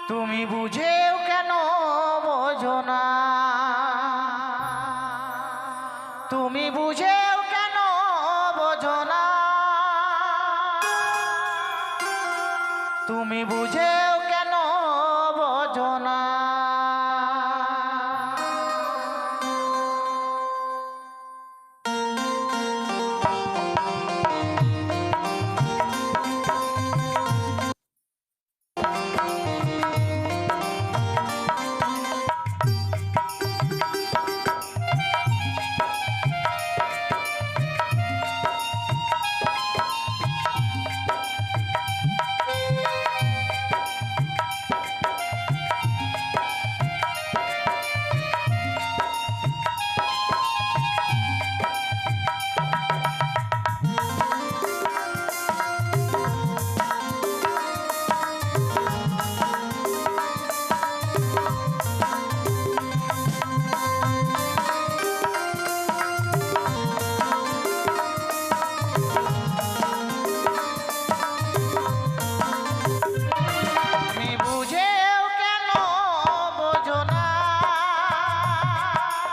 তুমি বুঝেও কেন বোঝো না, তুমি বুঝেও কেন বোঝো না, তুমি বুঝেও কেন বোঝো না।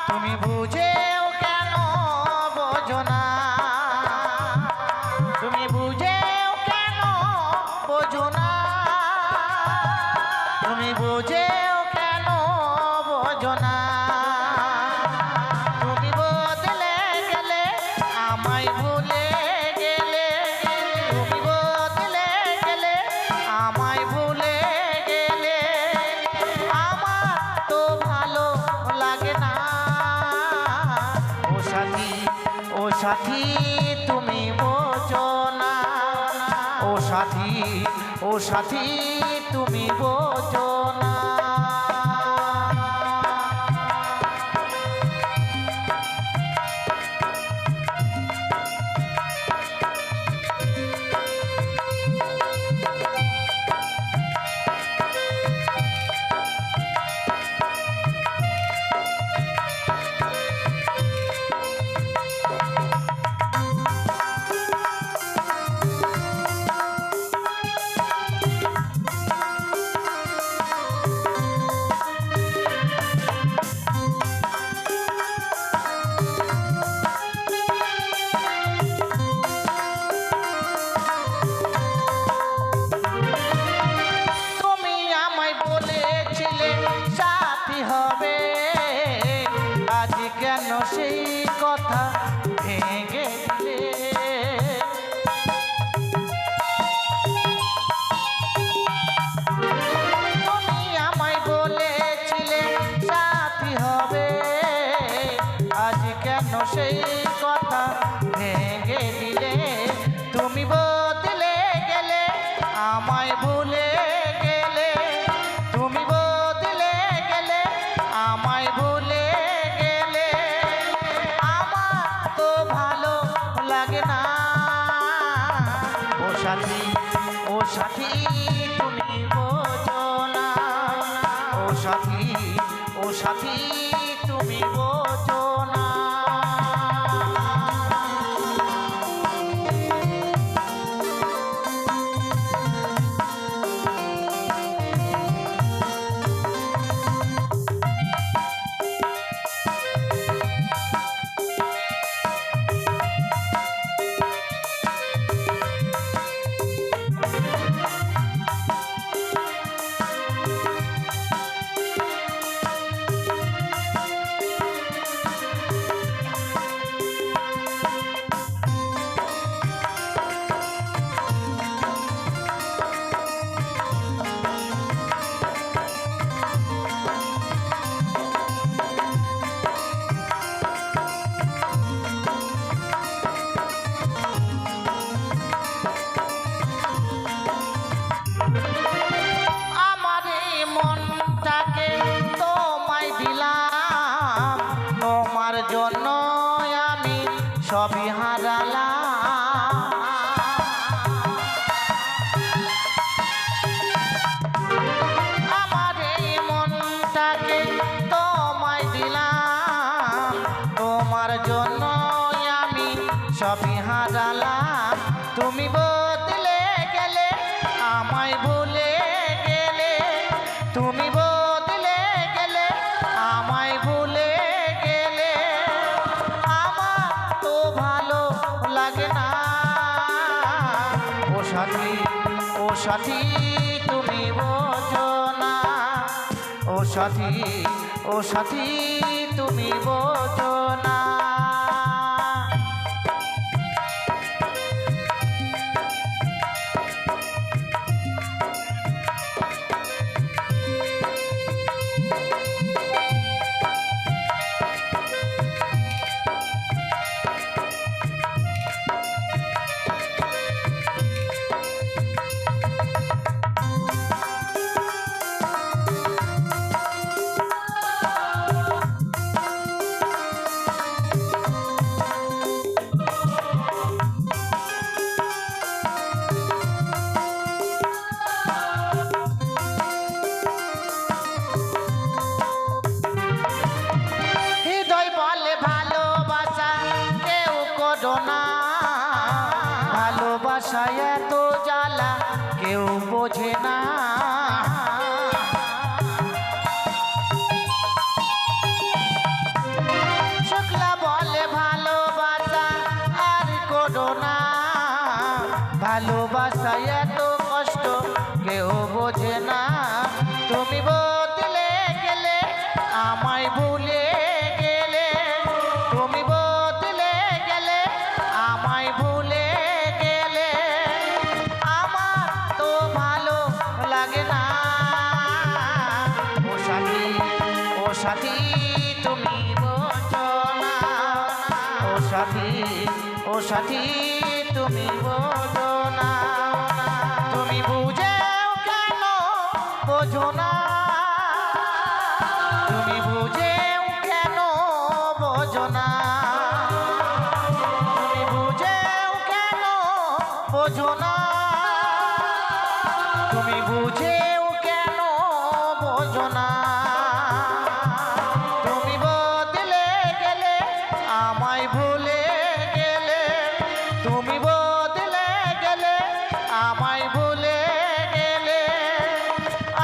তুমি বুঝেও কেন বোঝো না, তুমি বুঝেও কেন বোঝো না, তুমি বুঝেও কেন বোঝো না। তুমি বদলে গেলে আমায় ভুলে গেলে, তুমি বদলে গেলে আমায় ভুলে গেলে, আমার তো ভালো লাগে না। ও সাথী তুমি বোঝো না, ও সাথী তুমি বোঝো না। হবে আজ কেন সেই কথা ভেঙে দিলে, তুমি আমায় বলেছিলে সাথী হবে, আজ কেন সেই কথা ভেঙে দিলে। তুমি বদলে গেলে আমায় ভুলে গেলে, তুমি বদলে গেলে আমায় ভুলে গেলে, আমার তো ভালো লাগে না। ও সাথী তুমি বোঝো না, ও সাথী তুমি বোঝো না। সাথী ও সাথী তুমি বোঝো না, ও সাথী ও সাথী তুমি বোঝো না। ভালোবাসায় এত জ্বালা কেউ বোঝে না, শুক্লা বলে ভালোবাসা আর করো না, ভালোবাসায় এত কষ্ট কেউ বোঝে না। তুমি বদলে গেলে আমায় ভুলে গেলে, তুমি বদলে গেলে আমায় ভুলে গেলে, আমার তো ভালো লাগে না। ও সাথী ও সাথী তুমি বোঝো না, ও সাথী ও সাথী তুমি বোঝো না। তুমি বুঝেও কেন বোঝো না, তুমি বুঝেও কেন বোঝো না, তুমি বুঝেও কেন বোঝো না, তুমি বুঝেও কেন বোঝো না। তুমি বদলে গেলে আমায় ভুলে গেলে, তুমি বদলে গেলে আমায় ভুলে গেলে,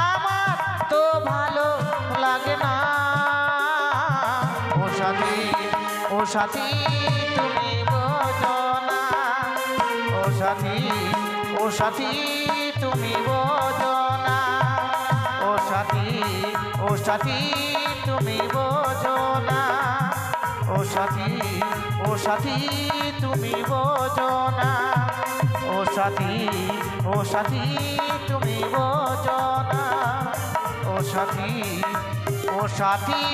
আমার তো ভালো লাগে না। ও সাথী ও সাথী তুমি বোঝো না, ও সাথী ও সাথী তুমি বোঝো না, ও সাথী ও সাথী তুমি বোঝো না, ও সাথী ও সাথী তুমি বোঝো না, ও সাথী ও সাথী তুমি বোঝো না, ও সাথী ও সাথী।